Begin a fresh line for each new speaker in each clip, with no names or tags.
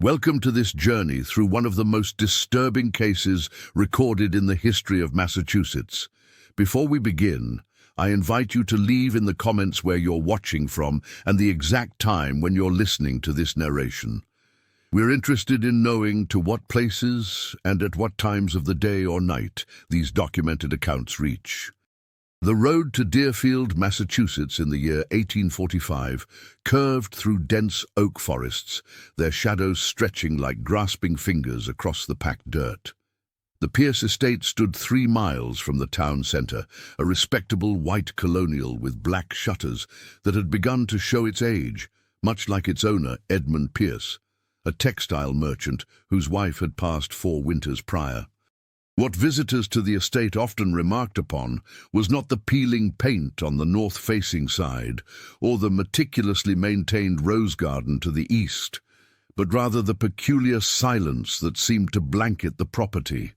Welcome to this journey through one of the most disturbing cases recorded in the history of Massachusetts. Before we begin, I invite you to leave in the comments where you're watching from and the exact time when you're listening to this narration. We're interested in knowing to what places and at what times of the day or night these documented accounts reach. The road to Deerfield, Massachusetts in the year 1845 curved through dense oak forests, their shadows stretching like grasping fingers across the packed dirt. The Pierce estate stood 3 miles from the town centre, a respectable white colonial with black shutters that had begun to show its age, much like its owner, Edmund Pierce, a textile merchant whose wife had passed 4 winters prior. What visitors to the estate often remarked upon was not the peeling paint on the north-facing side or the meticulously maintained rose garden to the east, but rather the peculiar silence that seemed to blanket the property,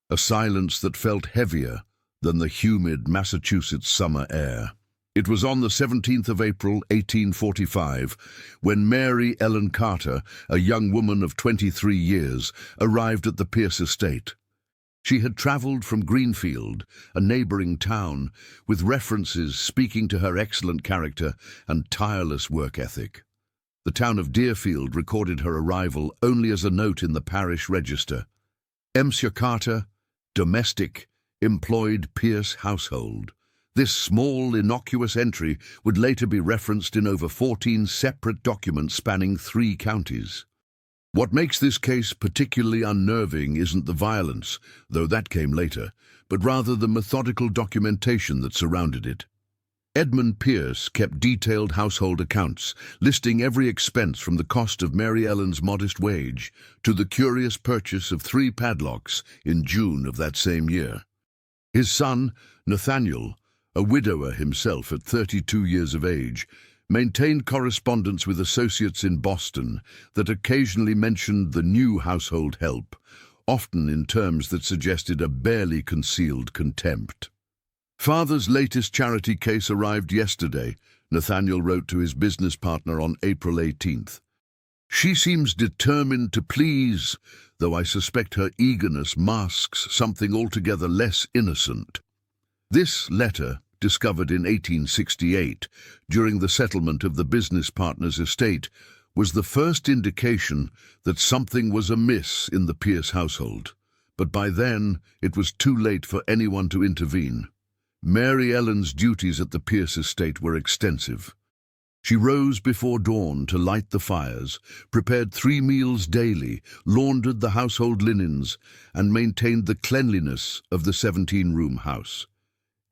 a silence that felt heavier than the humid Massachusetts summer air. It was on the 17th of April, 1845, when Mary Ellen Carter, a young woman of 23 years, arrived at the Pierce estate. She had travelled from Greenfield, a neighbouring town, with references speaking to her excellent character and tireless work ethic. The town of Deerfield recorded her arrival only as a note in the parish register. Monsieur Carter, domestic, employed Pierce household. This small, innocuous entry would later be referenced in over 14 separate documents spanning 3 counties. What makes this case particularly unnerving isn't the violence, though that came later, but rather the methodical documentation that surrounded it. Edmund Pierce kept detailed household accounts, listing every expense from the cost of Mary Ellen's modest wage to the curious purchase of 3 padlocks in June of that same year. His son, Nathaniel, a widower himself at 32 years of age, maintained correspondence with associates in Boston that occasionally mentioned the new household help, often in terms that suggested a barely concealed contempt. "Father's latest charity case arrived yesterday," Nathaniel wrote to his business partner on April 18th. "She seems determined to please, though I suspect her eagerness masks something altogether less innocent." This letter, discovered in 1868, during the settlement of the business partner's estate, was the first indication that something was amiss in the Pierce household. But by then, it was too late for anyone to intervene. Mary Ellen's duties at the Pierce estate were extensive. She rose before dawn to light the fires, prepared 3 meals daily, laundered the household linens, and maintained the cleanliness of the 17-room house.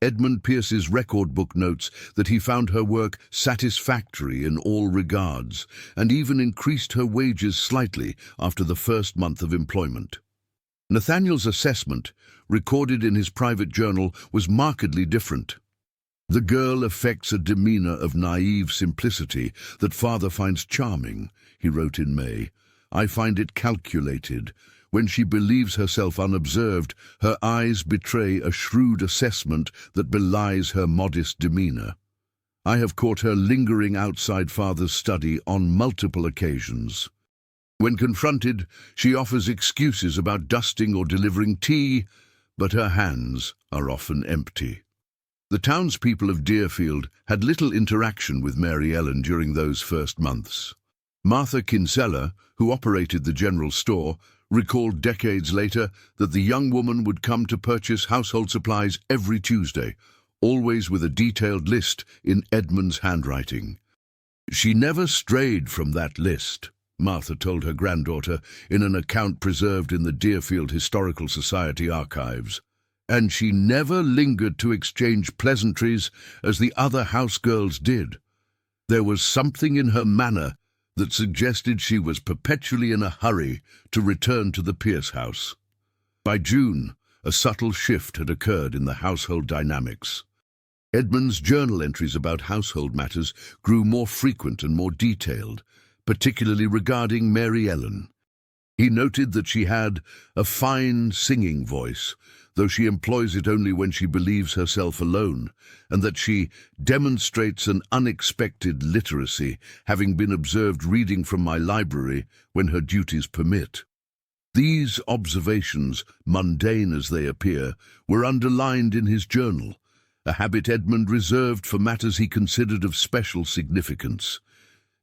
Edmund Pierce's record book notes that he found her work satisfactory in all regards, and even increased her wages slightly after the first month of employment. Nathaniel's assessment, recorded in his private journal, was markedly different. "The girl affects a demeanour of naive simplicity that father finds charming," he wrote in May. "I find it calculated. When she believes herself unobserved, her eyes betray a shrewd assessment that belies her modest demeanour. I have caught her lingering outside father's study on multiple occasions. When confronted, she offers excuses about dusting or delivering tea, but her hands are often empty." The townspeople of Deerfield had little interaction with Mary Ellen during those first months. Martha Kinsella, who operated the general store, recalled decades later that the young woman would come to purchase household supplies every Tuesday, always with a detailed list in Edmund's handwriting. "She never strayed from that list," Martha told her granddaughter in an account preserved in the Deerfield Historical Society archives. "And she never lingered to exchange pleasantries as the other housegirls did. There was something in her manner that suggested she was perpetually in a hurry to return to the Pierce house." By June, a subtle shift had occurred in the household dynamics. Edmund's journal entries about household matters grew more frequent and more detailed, particularly regarding Mary Ellen. He noted that she had a fine singing voice, though she employs it only when she believes herself alone, and that she demonstrates an unexpected literacy, having been observed reading from my library when her duties permit. These observations, mundane as they appear, were underlined in his journal, a habit Edmund reserved for matters he considered of special significance.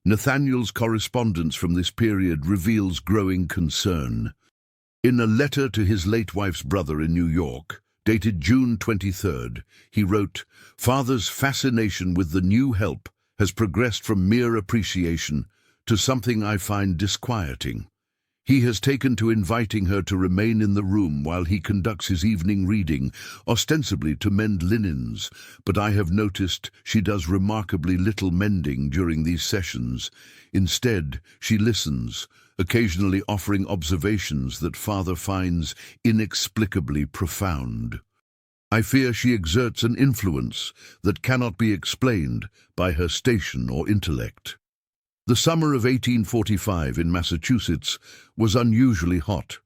Nathaniel's correspondence from this period reveals growing concern. In a letter to his late wife's brother in New York, dated June 23rd, he wrote, "Father's fascination with the new help has progressed from mere appreciation to something I find disquieting. He has taken to inviting her to remain in the room while he conducts his evening reading, ostensibly to mend linens, but I have noticed she does remarkably little mending during these sessions. Instead, she listens, occasionally offering observations that father finds inexplicably profound. I fear she exerts an influence that cannot be explained by her station or intellect." The summer of 1845 in Massachusetts was unusually hot.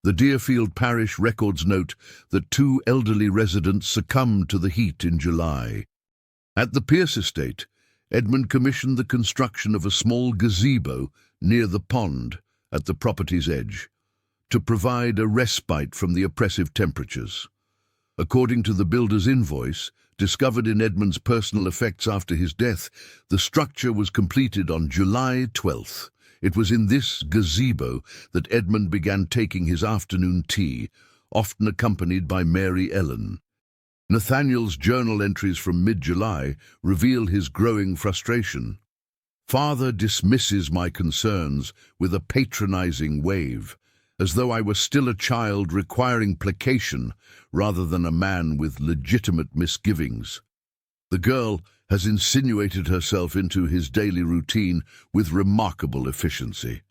The Deerfield Parish records note that 2 elderly residents succumbed to the heat in July. At the Pierce estate, Edmund commissioned the construction of a small gazebo near the pond at the property's edge, to provide a respite from the oppressive temperatures. According to the builder's invoice, discovered in Edmund's personal effects after his death, the structure was completed on July 12th. It was in this gazebo that Edmund began taking his afternoon tea, often accompanied by Mary Ellen. Nathaniel's journal entries from mid-July reveal his growing frustration. "Father dismisses my concerns with a patronizing wave, as though I were still a child requiring placation rather than a man with legitimate misgivings. The girl has insinuated herself into his daily routine with remarkable efficiency.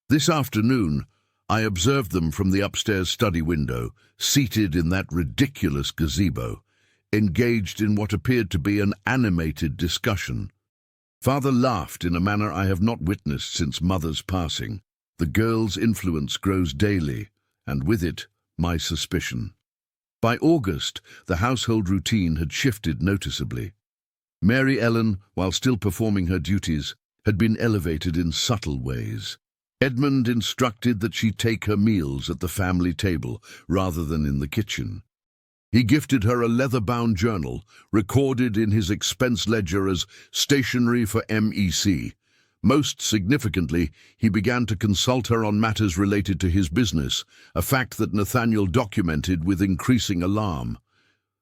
This afternoon, I observed them from the upstairs study window, seated in that ridiculous gazebo, engaged in what appeared to be an animated discussion. Father laughed in a manner I have not witnessed since Mother's passing. The girl's influence grows daily, and with it, my suspicion." By August, the household routine had shifted noticeably. Mary Ellen, while still performing her duties, had been elevated in subtle ways. Edmund instructed that she take her meals at the family table rather than in the kitchen. He gifted her a leather-bound journal, recorded in his expense ledger as stationery for MEC. Most significantly, he began to consult her on matters related to his business, a fact that Nathaniel documented with increasing alarm.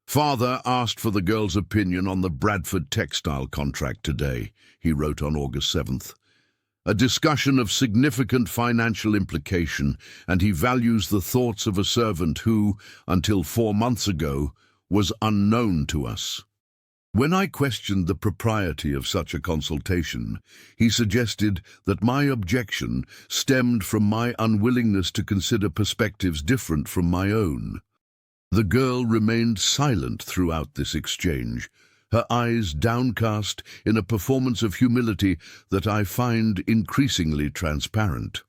"Father asked for the girl's opinion on the Bradford textile contract today," he wrote on August 7th. "A discussion of significant financial implication, and he values the thoughts of a servant who, until 4 months ago, was unknown to us." When I questioned the propriety of such a consultation, he suggested that my objection stemmed from my unwillingness to consider perspectives different from my own. The girl remained silent throughout this exchange, her eyes downcast in a performance of humility that I find increasingly transparent.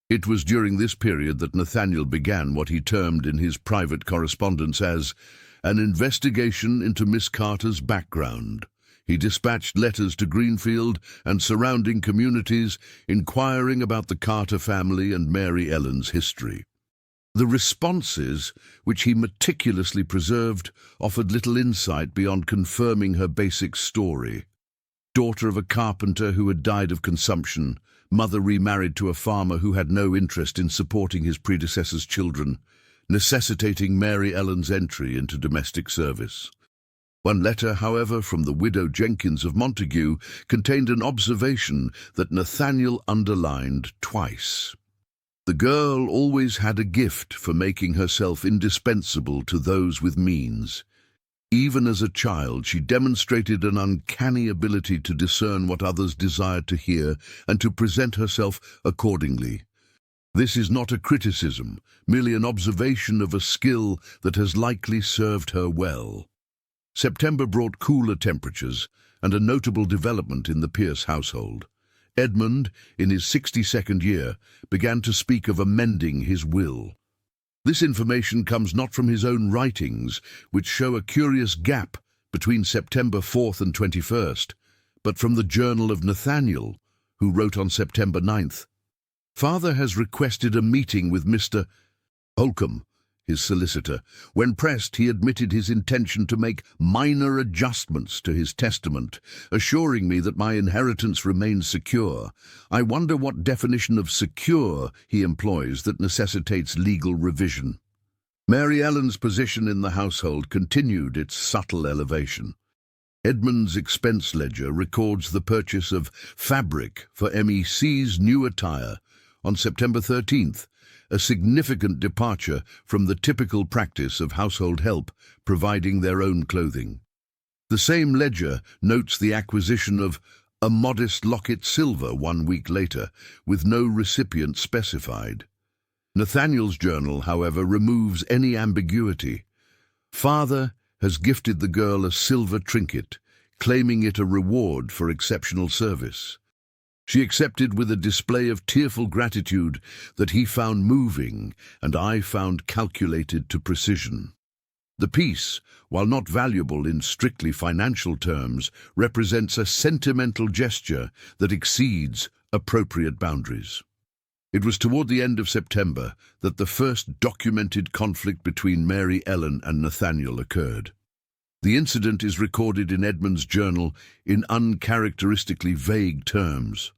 It was during this period that Nathaniel began what he termed in his private correspondence as an investigation into Miss Carter's background. He dispatched letters to Greenfield and surrounding communities, inquiring about the Carter family and Mary Ellen's history. The responses, which he meticulously preserved, offered little insight beyond confirming her basic story. Daughter of a carpenter who had died of consumption, mother remarried to a farmer who had no interest in supporting his predecessor's children, necessitating Mary Ellen's entry into domestic service. One letter, however, from the widow Jenkins of Montague contained an observation that Nathaniel underlined twice. "The girl always had a gift for making herself indispensable to those with means. Even as a child, she demonstrated an uncanny ability to discern what others desired to hear and to present herself accordingly. This is not a criticism, merely an observation of a skill that has likely served her well." September brought cooler temperatures and a notable development in the Pierce household. Edmund, in his 62nd year, began to speak of amending his will. This information comes not from his own writings, which show a curious gap between September 4th and 21st, but from the journal of Nathaniel, who wrote on September 9th. Father has requested a meeting with Mr. Holcomb, his solicitor. When pressed, he admitted his intention to make minor adjustments to his testament, assuring me that my inheritance remains secure. I wonder what definition of secure he employs that necessitates legal revision. Mary Ellen's position in the household continued its subtle elevation. Edmund's expense ledger records the purchase of fabric for MEC's new attire on September 13th, a significant departure from the typical practice of household help providing their own clothing. The same ledger notes the acquisition of a modest locket silver 1 week later, with no recipient specified. Nathaniel's journal, however, removes any ambiguity. Father has gifted the girl a silver trinket, claiming it a reward for exceptional service. She accepted with a display of tearful gratitude that he found moving and I found calculated to precision. The piece, while not valuable in strictly financial terms, represents a sentimental gesture that exceeds appropriate boundaries. It was toward the end of September that the first documented conflict between Mary Ellen and Nathaniel occurred. The incident is recorded in Edmund's journal in uncharacteristically vague terms.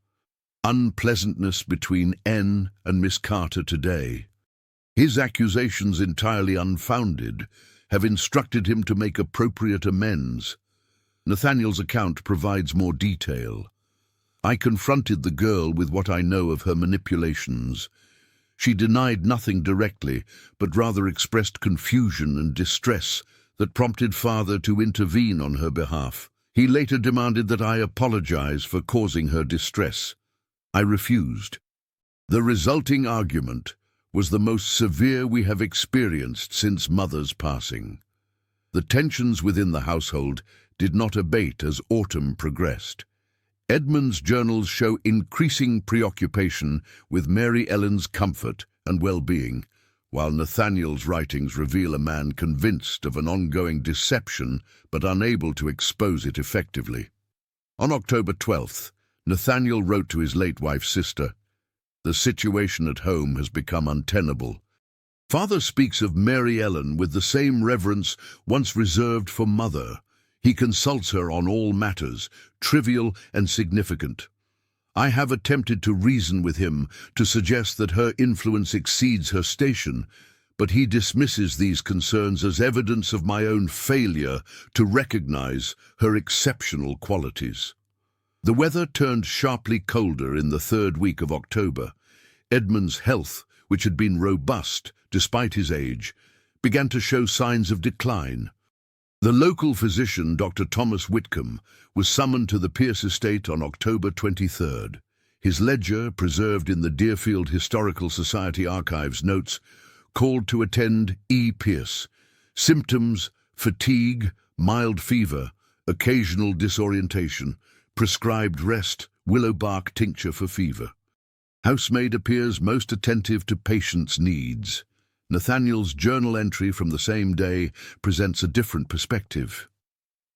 Unpleasantness between N and Miss Carter today. His accusations, entirely unfounded, have instructed him to make appropriate amends. Nathaniel's account provides more detail. I confronted the girl with what I know of her manipulations. She denied nothing directly, but rather expressed confusion and distress that prompted Father to intervene on her behalf. He later demanded that I apologize for causing her distress. I refused. The resulting argument was the most severe we have experienced since Mother's passing. The tensions within the household did not abate as autumn progressed. Edmund's journals show increasing preoccupation with Mary Ellen's comfort and well-being, while Nathaniel's writings reveal a man convinced of an ongoing deception but unable to expose it effectively. On October 12th, Nathaniel wrote to his late wife's sister, "The situation at home has become untenable." Father speaks of Mary Ellen with the same reverence once reserved for Mother. He consults her on all matters, trivial and significant. I have attempted to reason with him to suggest that her influence exceeds her station, but he dismisses these concerns as evidence of my own failure to recognize her exceptional qualities. The weather turned sharply colder in the third week of October. Edmund's health, which had been robust despite his age, began to show signs of decline. The local physician, Dr. Thomas Whitcomb, was summoned to the Pierce estate on October 23rd. His ledger, preserved in the Deerfield Historical Society archives, notes, "Called to attend E. Pierce. Symptoms: fatigue, mild fever, occasional disorientation. Prescribed rest, willow bark tincture for fever. Housemaid appears most attentive to patient's needs." Nathaniel's journal entry from the same day presents a different perspective.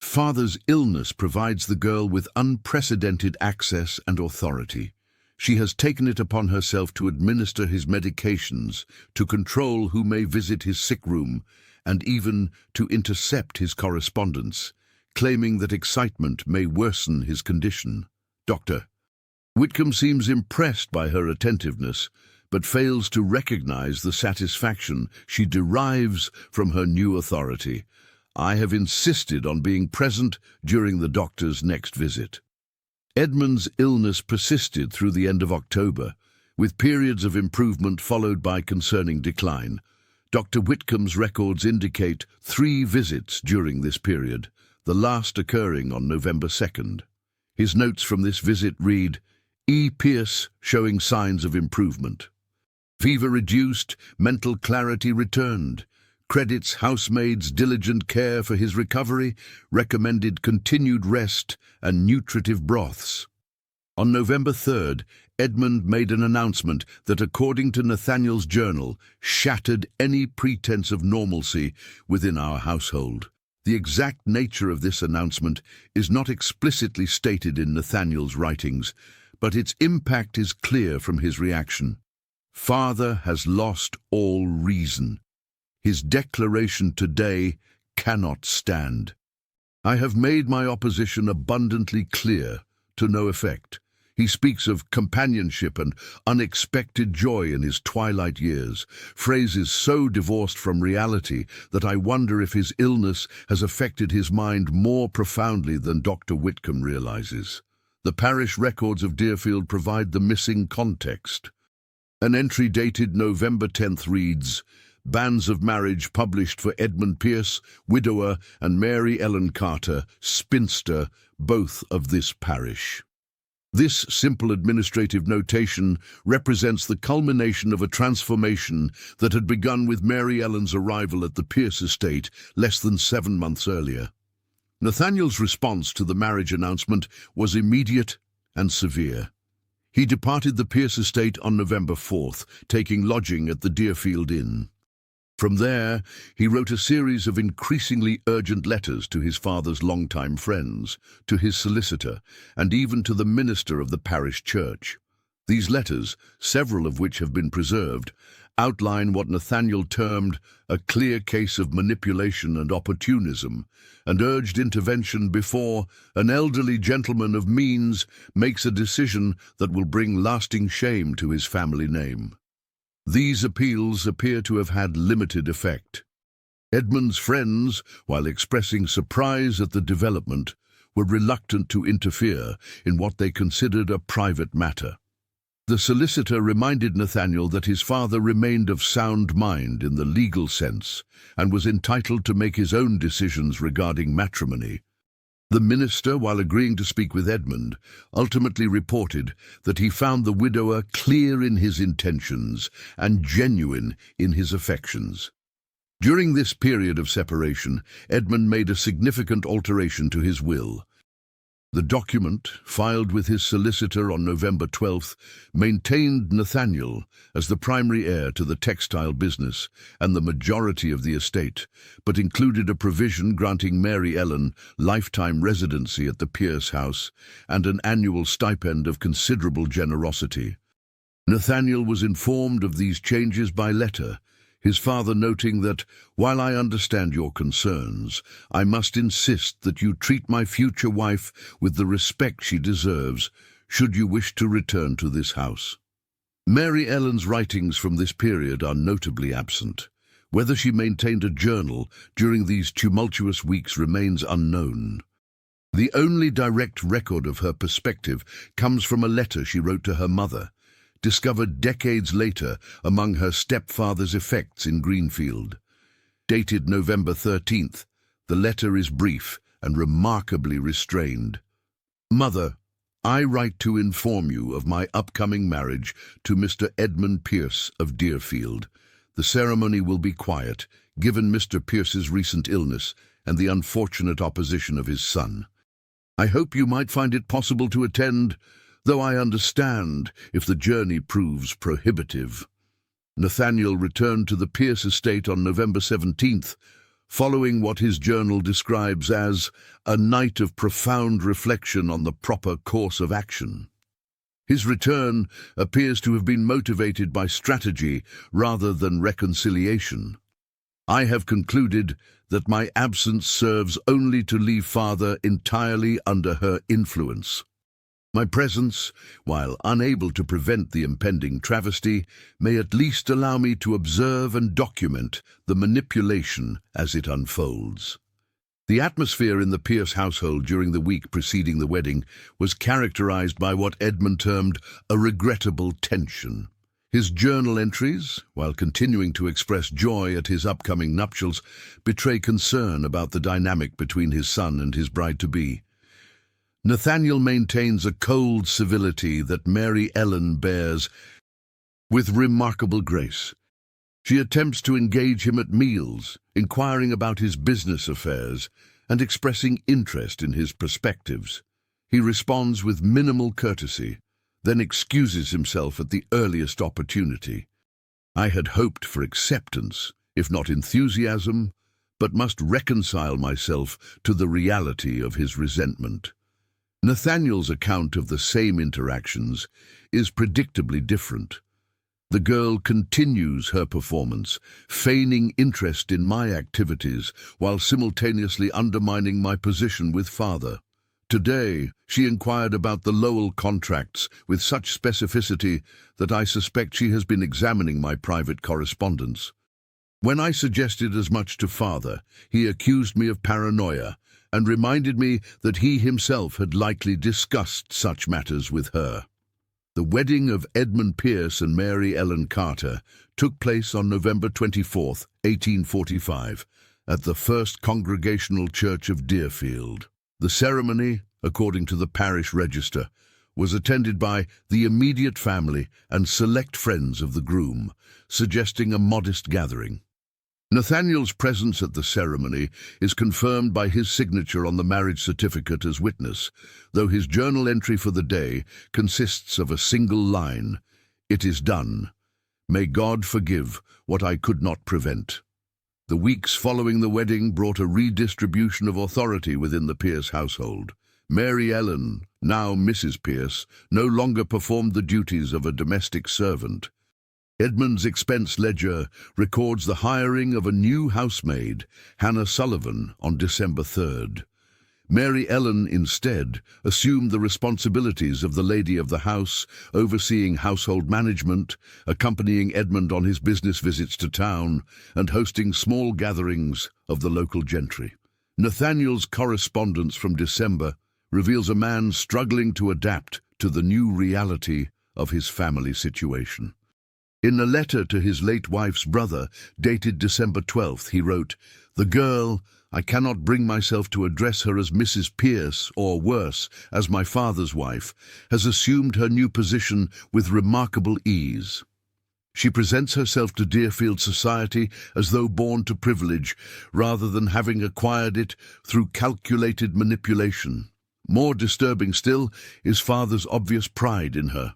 Father's illness provides the girl with unprecedented access and authority. She has taken it upon herself to administer his medications, to control who may visit his sick room, and even to intercept his correspondence, claiming that excitement may worsen his condition. Dr. Whitcomb seems impressed by her attentiveness, but fails to recognize the satisfaction she derives from her new authority. I have insisted on being present during the doctor's next visit. Edmund's illness persisted through the end of October, with periods of improvement followed by concerning decline. Dr. Whitcomb's records indicate 3 visits during this period, the last occurring on November 2nd. His notes from this visit read, "E. Pierce showing signs of improvement. Fever reduced, mental clarity returned. Credits housemaid's diligent care for his recovery, recommended continued rest and nutritive broths." On November 3rd, Edmund made an announcement that, according to Nathaniel's journal, shattered any pretense of normalcy within our household. The exact nature of this announcement is not explicitly stated in Nathaniel's writings, but its impact is clear from his reaction. Father has lost all reason. His declaration today cannot stand. I have made my opposition abundantly clear, to no effect. He speaks of companionship and unexpected joy in his twilight years, phrases so divorced from reality that I wonder if his illness has affected his mind more profoundly than Dr. Whitcomb realizes. The parish records of Deerfield provide the missing context. An entry dated November 10th reads, "Banns of marriage published for Edmund Pierce, widower, and Mary Ellen Carter, spinster, both of this parish." This simple administrative notation represents the culmination of a transformation that had begun with Mary Ellen's arrival at the Pierce estate less than 7 months earlier. Nathaniel's response to the marriage announcement was immediate and severe. He departed the Pierce estate on November 4th, taking lodging at the Deerfield Inn. From there, he wrote a series of increasingly urgent letters to his father's longtime friends, to his solicitor, and even to the minister of the parish church. These letters, several of which have been preserved, outline what Nathaniel termed a clear case of manipulation and opportunism, and urged intervention before an elderly gentleman of means makes a decision that will bring lasting shame to his family name. These appeals appear to have had limited effect. Edmund's friends, while expressing surprise at the development, were reluctant to interfere in what they considered a private matter. The solicitor reminded Nathaniel that his father remained of sound mind in the legal sense and was entitled to make his own decisions regarding matrimony. The minister, while agreeing to speak with Edmund, ultimately reported that he found the widower clear in his intentions and genuine in his affections. During this period of separation, Edmund made a significant alteration to his will. The document, filed with his solicitor on November 12th, maintained Nathaniel as the primary heir to the textile business and the majority of the estate, but included a provision granting Mary Ellen lifetime residency at the Pierce house and an annual stipend of considerable generosity. Nathaniel was informed of these changes by letter, his father noting that, "While I understand your concerns, I must insist that you treat my future wife with the respect she deserves, should you wish to return to this house." Mary Ellen's writings from this period are notably absent. Whether she maintained a journal during these tumultuous weeks remains unknown. The only direct record of her perspective comes from a letter she wrote to her mother, discovered decades later among her stepfather's effects in Greenfield. Dated November 13th, the letter is brief and remarkably restrained. "Mother, I write to inform you of my upcoming marriage to Mr. Edmund Pierce of Deerfield. The ceremony will be quiet, given Mr. Pierce's recent illness and the unfortunate opposition of his son. I hope you might find it possible to attend, though I understand if the journey proves prohibitive." Nathaniel returned to the Pierce estate on November 17th, following what his journal describes as a night of profound reflection on the proper course of action. His return appears to have been motivated by strategy rather than reconciliation. "I have concluded that my absence serves only to leave Father entirely under her influence. My presence, while unable to prevent the impending travesty, may at least allow me to observe and document the manipulation as it unfolds." The atmosphere in the Pierce household during the week preceding the wedding was characterized by what Edmund termed a regrettable tension. His journal entries, while continuing to express joy at his upcoming nuptials, betray concern about the dynamic between his son and his bride-to-be. Nathaniel maintains a cold civility that Mary Ellen bears with remarkable grace. She attempts to engage him at meals, inquiring about his business affairs and expressing interest in his perspectives. He responds with minimal courtesy, then excuses himself at the earliest opportunity. I had hoped for acceptance, if not enthusiasm, but must reconcile myself to the reality of his resentment. Nathaniel's account of the same interactions is predictably different. The girl continues her performance, feigning interest in my activities while simultaneously undermining my position with father. Today, she inquired about the Lowell contracts with such specificity that I suspect she has been examining my private correspondence. When I suggested as much to father, he accused me of paranoia and reminded me that he himself had likely discussed such matters with her. The wedding of Edmund Pierce and Mary Ellen Carter took place on November 24, 1845, at the First Congregational Church of Deerfield. The ceremony, according to the parish register, was attended by the immediate family and select friends of the groom, suggesting a modest gathering. Nathaniel's presence at the ceremony is confirmed by his signature on the marriage certificate as witness, though his journal entry for the day consists of a single line: "It is done. May God forgive what I could not prevent." The weeks following the wedding brought a redistribution of authority within the Pierce household. Mary Ellen, now Mrs. Pierce, no longer performed the duties of a domestic servant. Edmund's expense ledger records the hiring of a new housemaid, Hannah Sullivan, on December 3rd. Mary Ellen, instead, assumed the responsibilities of the lady of the house, overseeing household management, accompanying Edmund on his business visits to town, and hosting small gatherings of the local gentry. Nathaniel's correspondence from December reveals a man struggling to adapt to the new reality of his family situation. In a letter to his late wife's brother, dated December 12th, he wrote, "The girl, I cannot bring myself to address her as Mrs. Pierce, or worse, as my father's wife, has assumed her new position with remarkable ease. She presents herself to Deerfield society as though born to privilege, rather than having acquired it through calculated manipulation. More disturbing still is father's obvious pride in her.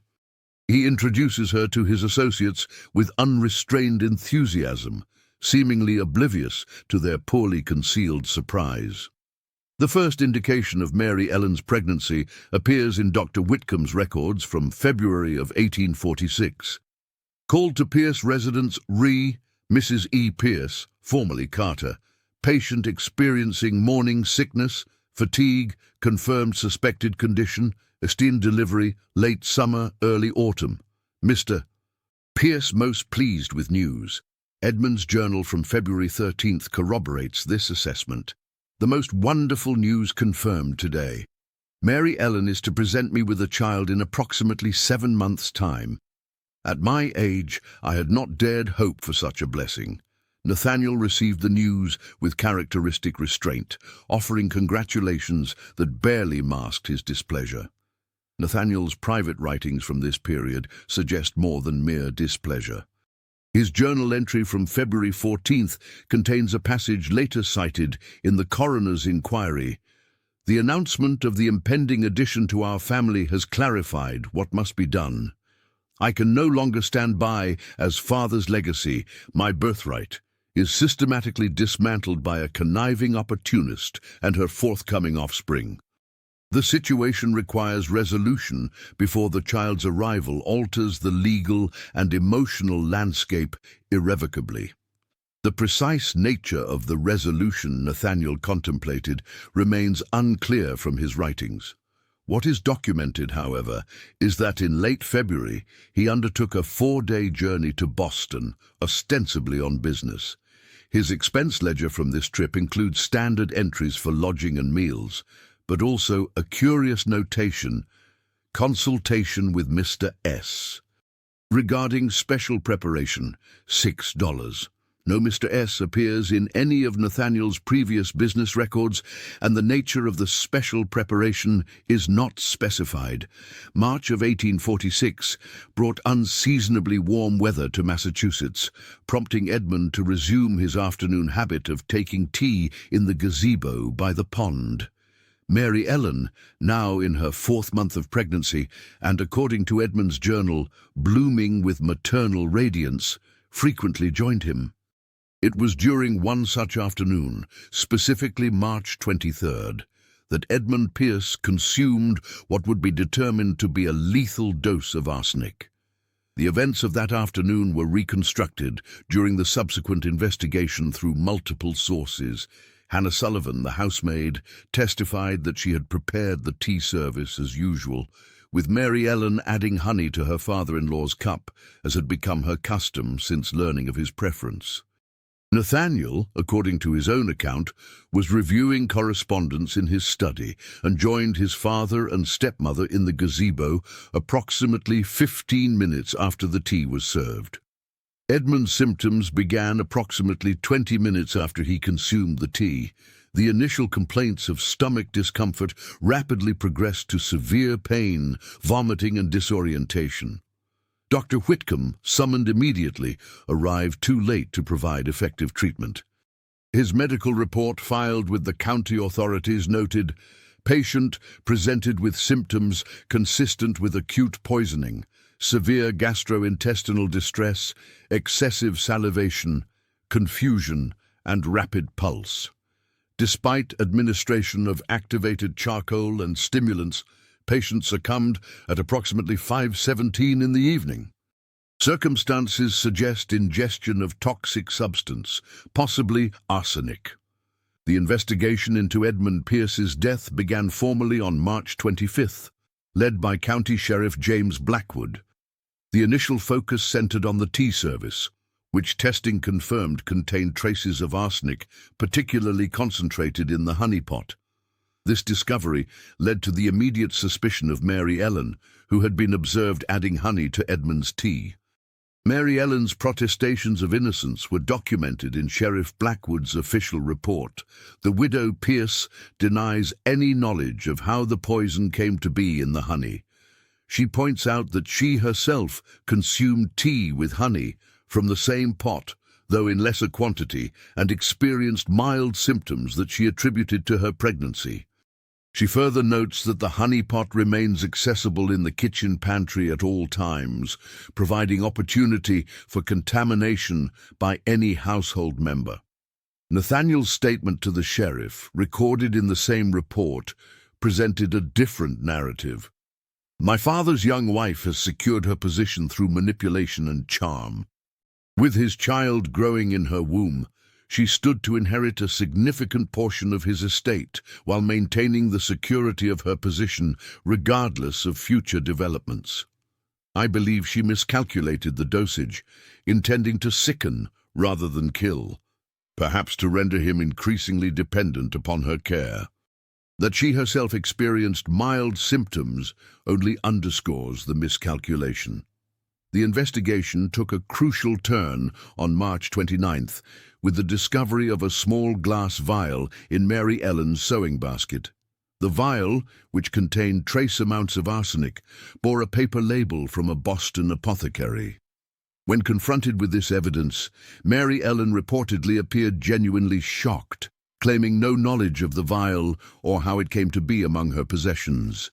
He introduces her to his associates with unrestrained enthusiasm, seemingly oblivious to their poorly concealed surprise." The first indication of Mary Ellen's pregnancy appears in Dr. Whitcomb's records from February of 1846. Called to Pierce residence Mrs. E. Pierce, formerly Carter, patient experiencing morning sickness, fatigue, confirmed suspected condition, esteemed delivery, late summer, early autumn. Mr. Pierce most pleased with news. Edmund's journal from February 13th corroborates this assessment. "The most wonderful news confirmed today. Mary Ellen is to present me with a child in approximately 7 months' time. At my age, I had not dared hope for such a blessing." Nathaniel received the news with characteristic restraint, offering congratulations that barely masked his displeasure. Nathaniel's private writings from this period suggest more than mere displeasure. His journal entry from February 14th contains a passage later cited in the coroner's inquiry. "The announcement of the impending addition to our family has clarified what must be done. I can no longer stand by as father's legacy, my birthright, is systematically dismantled by a conniving opportunist and her forthcoming offspring. The situation requires resolution before the child's arrival alters the legal and emotional landscape irrevocably." The precise nature of the resolution Nathaniel contemplated remains unclear from his writings. What is documented, however, is that in late February he undertook a 4-day journey to Boston, ostensibly on business. His expense ledger from this trip includes standard entries for lodging and meals, but also a curious notation, "Consultation with Mr. S." Regarding special preparation, $6. No Mr. S appears in any of Nathaniel's previous business records, and the nature of the special preparation is not specified. March of 1846 brought unseasonably warm weather to Massachusetts, prompting Edmund to resume his afternoon habit of taking tea in the gazebo by the pond. Mary Ellen, now in her 4th month of pregnancy and, according to Edmund's journal, blooming with maternal radiance, frequently joined him. It was during one such afternoon, specifically March 23rd, that Edmund Pierce consumed what would be determined to be a lethal dose of arsenic. The events of that afternoon were reconstructed during the subsequent investigation through multiple sources. Hannah Sullivan, the housemaid, testified that she had prepared the tea service as usual, with Mary Ellen adding honey to her father-in-law's cup, as had become her custom since learning of his preference. Nathaniel, according to his own account, was reviewing correspondence in his study and joined his father and stepmother in the gazebo approximately 15 minutes after the tea was served. Edmund's symptoms began approximately 20 minutes after he consumed the tea. The initial complaints of stomach discomfort rapidly progressed to severe pain, vomiting, and disorientation. Dr. Whitcomb, summoned immediately, arrived too late to provide effective treatment. His medical report filed with the county authorities noted, "Patient presented with symptoms consistent with acute poisoning, severe gastrointestinal distress, excessive salivation, confusion, and rapid pulse. Despite administration of activated charcoal and stimulants, patient succumbed at approximately 5:17 in the evening. Circumstances suggest ingestion of toxic substance, possibly arsenic." The investigation into Edmund Pierce's death began formally on March 25th, led by County Sheriff James Blackwood. The initial focus centered on the tea service, which testing confirmed contained traces of arsenic, particularly concentrated in the honey pot. This discovery led to the immediate suspicion of Mary Ellen, who had been observed adding honey to Edmund's tea. Mary Ellen's protestations of innocence were documented in Sheriff Blackwood's official report. The widow Pierce denies any knowledge of how the poison came to be in the honey. She points out that she herself consumed tea with honey from the same pot, though in lesser quantity, and experienced mild symptoms that she attributed to her pregnancy. She further notes that the honey pot remains accessible in the kitchen pantry at all times, providing opportunity for contamination by any household member. Nathaniel's statement to the sheriff, recorded in the same report, presented a different narrative. "My father's young wife has secured her position through manipulation and charm. With his child growing in her womb, she stood to inherit a significant portion of his estate while maintaining the security of her position regardless of future developments. I believe she miscalculated the dosage, intending to sicken rather than kill, perhaps to render him increasingly dependent upon her care. That she herself experienced mild symptoms only underscores the miscalculation." The investigation took a crucial turn on March 29th, with the discovery of a small glass vial in Mary Ellen's sewing basket. The vial, which contained trace amounts of arsenic, bore a paper label from a Boston apothecary. When confronted with this evidence, Mary Ellen reportedly appeared genuinely shocked, claiming no knowledge of the vial or how it came to be among her possessions.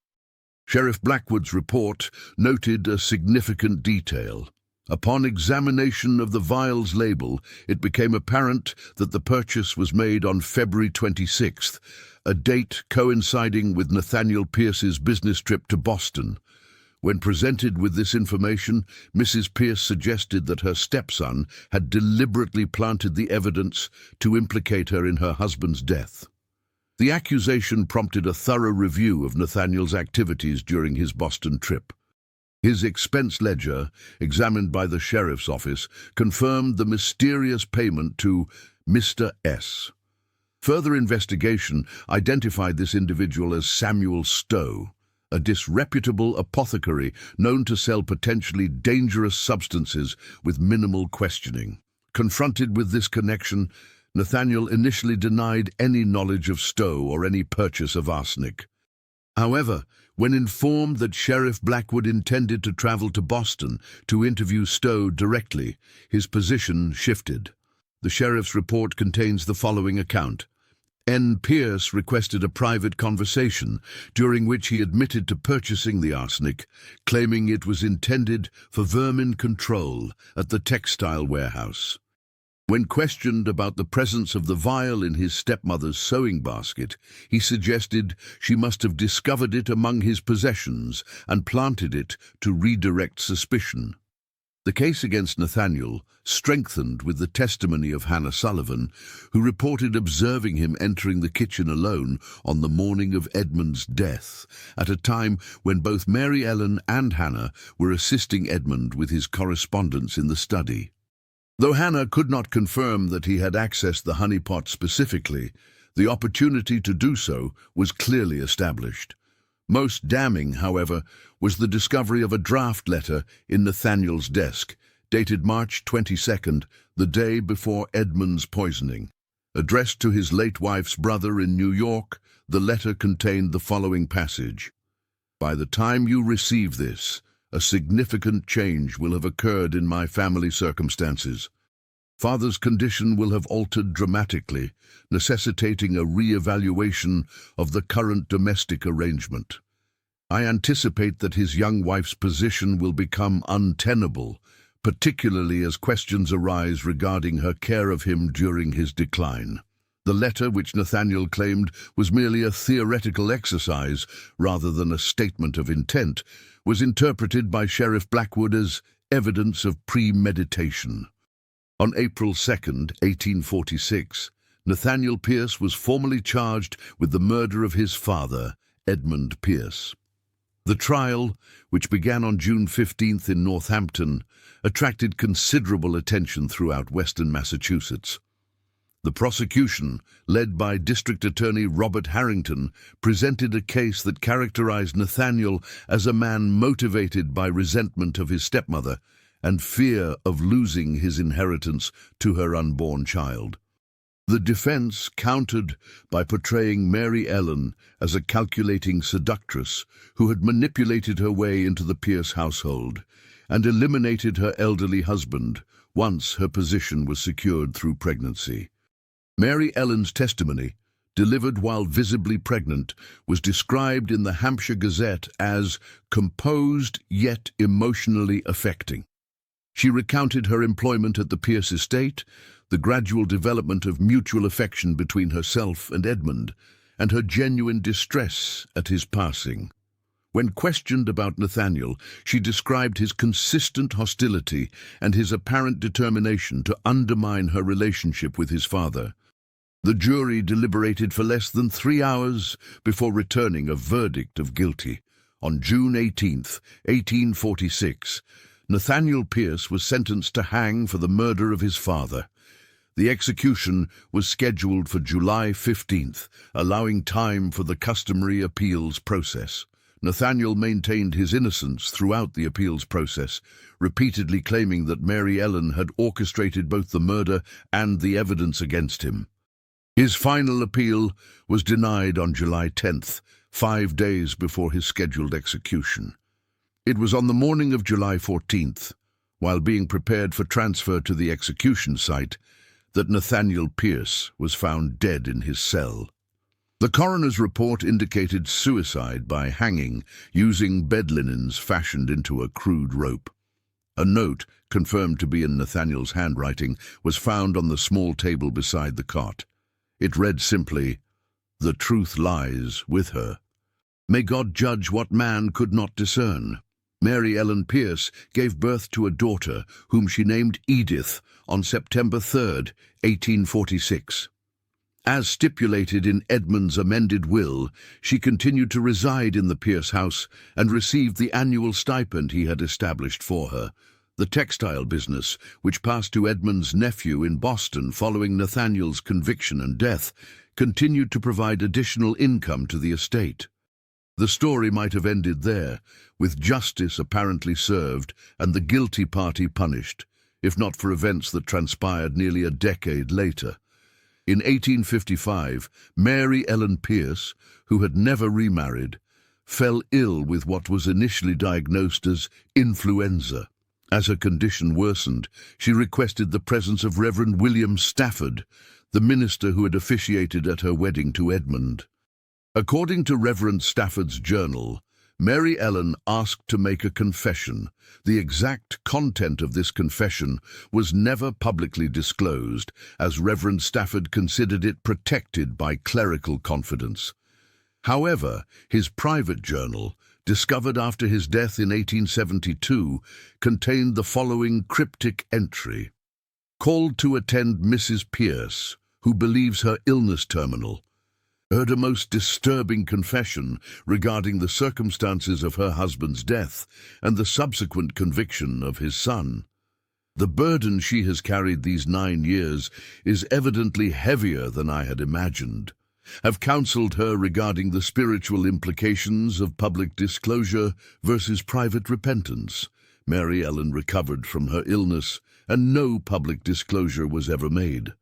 Sheriff Blackwood's report noted a significant detail. Upon examination of the vial's label, it became apparent that the purchase was made on February 26th, a date coinciding with Nathaniel Pierce's business trip to Boston. When presented with this information, Mrs. Pierce suggested that her stepson had deliberately planted the evidence to implicate her in her husband's death. The accusation prompted a thorough review of Nathaniel's activities during his Boston trip. His expense ledger, examined by the sheriff's office, confirmed the mysterious payment to Mr. S. Further investigation identified this individual as Samuel Stowe, a disreputable apothecary known to sell potentially dangerous substances with minimal questioning. Confronted with this connection, Nathaniel initially denied any knowledge of Stowe or any purchase of arsenic. However, when informed that Sheriff Blackwood intended to travel to Boston to interview Stowe directly, his position shifted. The sheriff's report contains the following account. Pierce requested a private conversation, during which he admitted to purchasing the arsenic, claiming it was intended for vermin control at the textile warehouse. When questioned about the presence of the vial in his stepmother's sewing basket, he suggested she must have discovered it among his possessions and planted it to redirect suspicion. The case against Nathaniel strengthened with the testimony of Hannah Sullivan, who reported observing him entering the kitchen alone on the morning of Edmund's death, at a time when both Mary Ellen and Hannah were assisting Edmund with his correspondence in the study. Though Hannah could not confirm that he had accessed the honeypot specifically, the opportunity to do so was clearly established. Most damning, however, was the discovery of a draft letter in Nathaniel's desk, dated March 22nd, the day before Edmund's poisoning. Addressed to his late wife's brother in New York, the letter contained the following passage: "By the time you receive this, a significant change will have occurred in my family circumstances. Father's condition will have altered dramatically, necessitating a re-evaluation of the current domestic arrangement. I anticipate that his young wife's position will become untenable, particularly as questions arise regarding her care of him during his decline." The letter, which Nathaniel claimed was merely a theoretical exercise rather than a statement of intent, was interpreted by Sheriff Blackwood as evidence of premeditation. On April 2nd, 1846, Nathaniel Pierce was formally charged with the murder of his father, Edmund Pierce. The trial, which began on June 15th in Northampton, attracted considerable attention throughout western Massachusetts. The prosecution, led by District Attorney Robert Harrington, presented a case that characterized Nathaniel as a man motivated by resentment of his stepmother and fear of losing his inheritance to her unborn child. The defense countered by portraying Mary Ellen as a calculating seductress who had manipulated her way into the Pierce household and eliminated her elderly husband once her position was secured through pregnancy. Mary Ellen's testimony, delivered while visibly pregnant, was described in the Hampshire Gazette as composed yet emotionally affecting. She recounted her employment at the Pierce estate, the gradual development of mutual affection between herself and Edmund, and her genuine distress at his passing. When questioned about Nathaniel, she described his consistent hostility and his apparent determination to undermine her relationship with his father. The jury deliberated for less than 3 hours before returning a verdict of guilty. On June 18th, 1846, Nathaniel Pierce was sentenced to hang for the murder of his father. The execution was scheduled for July 15th, allowing time for the customary appeals process. Nathaniel maintained his innocence throughout the appeals process, repeatedly claiming that Mary Ellen had orchestrated both the murder and the evidence against him. His final appeal was denied on July 10th, 5 days before his scheduled execution. It was on the morning of July 14th, while being prepared for transfer to the execution site, that Nathaniel Pierce was found dead in his cell. The coroner's report indicated suicide by hanging using bed linens fashioned into a crude rope. A note, confirmed to be in Nathaniel's handwriting, was found on the small table beside the cot. It read simply, "The truth lies with her. May God judge what man could not discern." Mary Ellen Pierce gave birth to a daughter whom she named Edith on September 3rd, 1846. As stipulated in Edmund's amended will, she continued to reside in the Pierce house and received the annual stipend he had established for her. The textile business, which passed to Edmund's nephew in Boston following Nathaniel's conviction and death, continued to provide additional income to the estate. The story might have ended there, with justice apparently served and the guilty party punished, if not for events that transpired nearly a decade later. In 1855, Mary Ellen Pierce, who had never remarried, fell ill with what was initially diagnosed as influenza. As her condition worsened, she requested the presence of Reverend William Stafford, the minister who had officiated at her wedding to Edmund. According to Reverend Stafford's journal, Mary Ellen asked to make a confession. The exact content of this confession was never publicly disclosed, as Reverend Stafford considered it protected by clerical confidence. However, his private journal, discovered after his death in 1872, contained the following cryptic entry. Called to attend Mrs. Pierce, who believes her illness terminal, heard a most disturbing confession regarding the circumstances of her husband's death and the subsequent conviction of his son. The burden she has carried these 9 years is evidently heavier than I had imagined. Have counseled her regarding the spiritual implications of public disclosure versus private repentance. Mary Ellen recovered from her illness, and no public disclosure was ever made.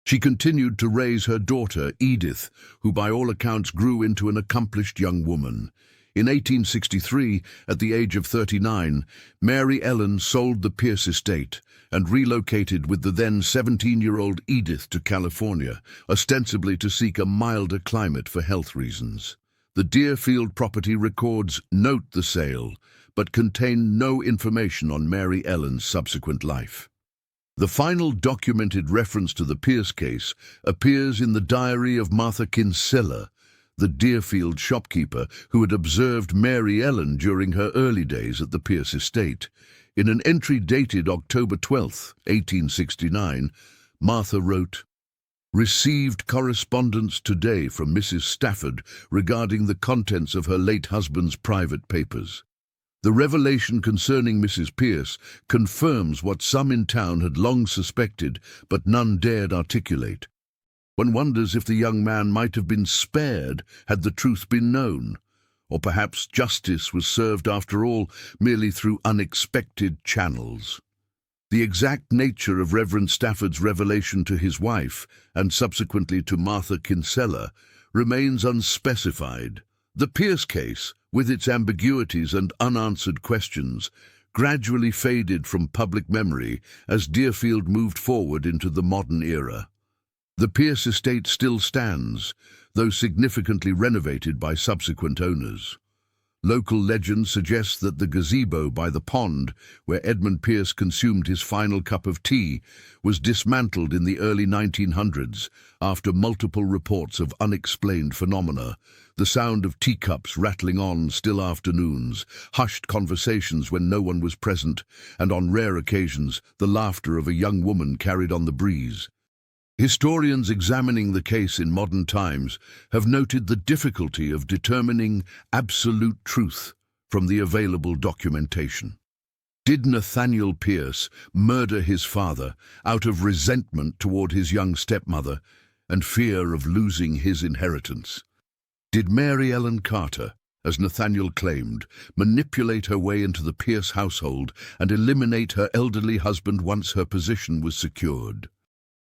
She continued to raise her daughter, Edith, who by all accounts grew into an accomplished young woman. In 1863, at the age of 39, Mary Ellen sold the Pierce estate and relocated with the then 17-year-old Edith to California, ostensibly to seek a milder climate for health reasons. The Deerfield property records note the sale, but contain no information on Mary Ellen's subsequent life. The final documented reference to the Pierce case appears in the diary of Martha Kinsella, the Deerfield shopkeeper who had observed Mary Ellen during her early days at the Pierce estate. In an entry dated October 12, 1869, Martha wrote, "Received correspondence today from Mrs. Stafford regarding the contents of her late husband's private papers. The revelation concerning Mrs. Pierce confirms what some in town had long suspected, but none dared articulate. One wonders if the young man might have been spared had the truth been known, or perhaps justice was served after all merely through unexpected channels." The exact nature of Reverend Stafford's revelation to his wife, and subsequently to Martha Kinsella, remains unspecified. The Pierce case, with its ambiguities and unanswered questions, gradually faded from public memory as Deerfield moved forward into the modern era. The Pierce estate still stands, though significantly renovated by subsequent owners. Local legend suggests that the gazebo by the pond, where Edmund Pierce consumed his final cup of tea, was dismantled in the early 1900s after multiple reports of unexplained phenomena. The sound of teacups rattling on still afternoons, hushed conversations when no one was present, and on rare occasions the laughter of a young woman carried on the breeze. Historians examining the case in modern times have noted the difficulty of determining absolute truth from the available documentation. Did Nathaniel Pierce murder his father out of resentment toward his young stepmother and fear of losing his inheritance? Did Mary Ellen Carter, as Nathaniel claimed, manipulate her way into the Pierce household and eliminate her elderly husband once her position was secured?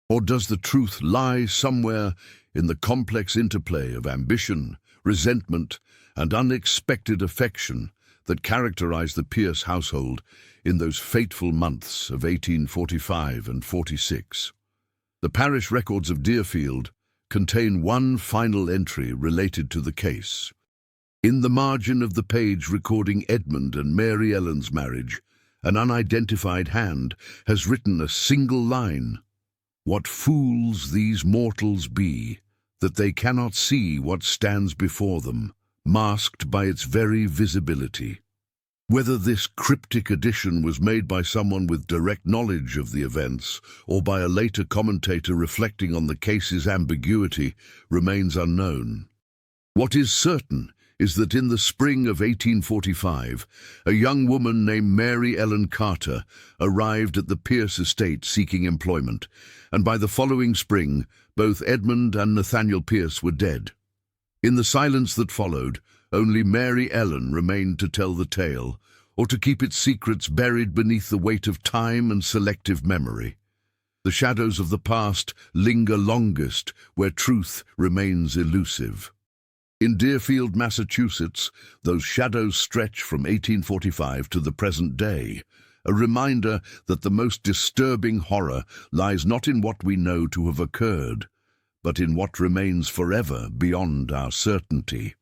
Or does the truth lie somewhere in the complex interplay of ambition, resentment, and unexpected affection that characterized the Pierce household in those fateful months of 1845 and 46? The parish records of Deerfield contain one final entry related to the case. In the margin of the page recording Edmund and Mary Ellen's marriage, an unidentified hand has written a single line: "What fools these mortals be, that they cannot see what stands before them, masked by its very visibility." Whether this cryptic addition was made by someone with direct knowledge of the events, or by a later commentator reflecting on the case's ambiguity, remains unknown. What is certain is that in the spring of 1845, a young woman named Mary Ellen Carter arrived at the Pierce estate seeking employment, and by the following spring, both Edmund and Nathaniel Pierce were dead. In the silence that followed, only Mary Ellen remained to tell the tale, or to keep its secrets buried beneath the weight of time and selective memory. The shadows of the past linger longest where truth remains elusive. In Deerfield, Massachusetts, those shadows stretch from 1845 to the present day, a reminder that the most disturbing horror lies not in what we know to have occurred, but in what remains forever beyond our certainty.